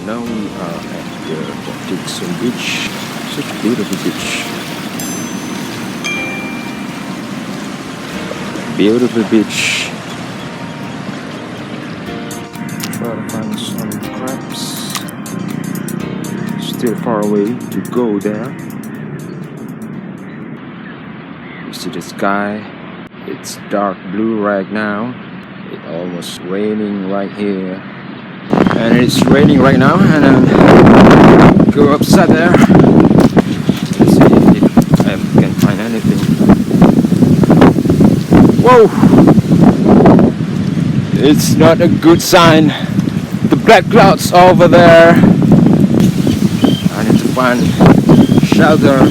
Now we are at the Port Dickson beach. Such a beautiful beach. Beautiful beach. Try to find some crabs. Still far away to go there. You see the sky. It's dark blue right now. It's almost raining right here. And it's raining right now, and then go upside there. Let's see if I can find anything. Whoa! It's not a good sign. The black clouds over there. I need to find shelter.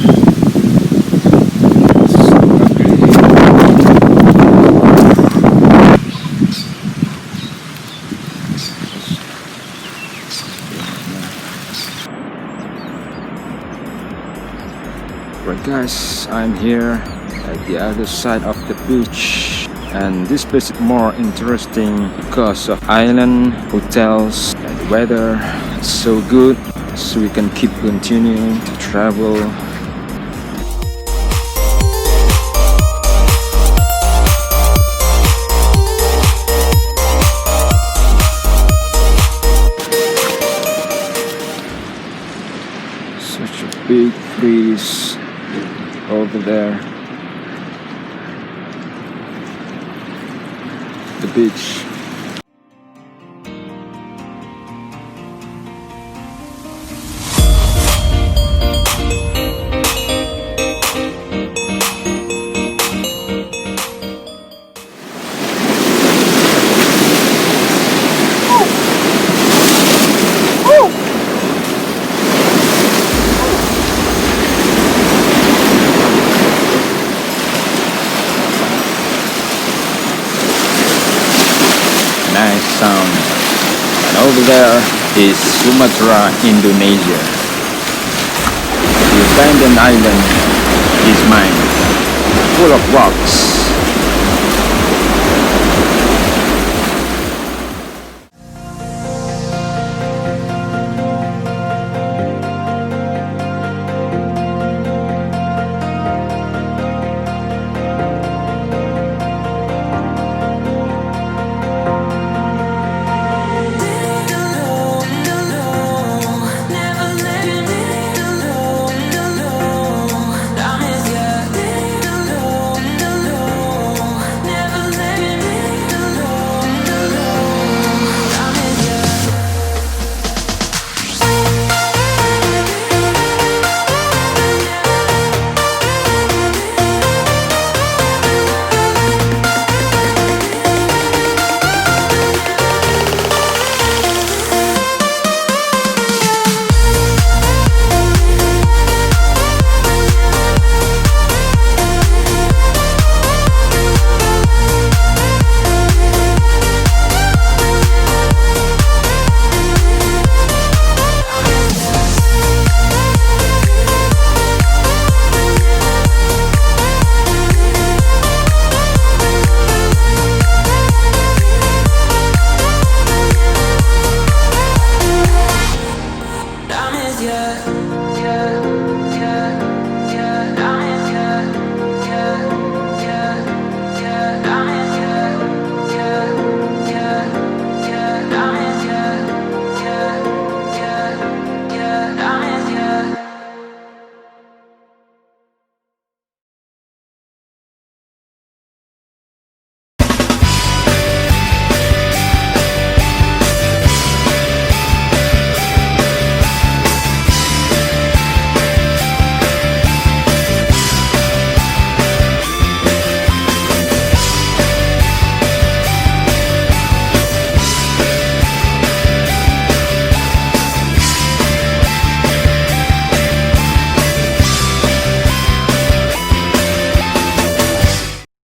Right guys, I'm here at the other side of the beach, and this place is more interesting because of island, hotels, and the weather is so good, so we can keep continuing to travel. Such a big breeze over there, the beach. Nice sound. And over there is Sumatra, Indonesia. The abandoned island is mine, full of rocks.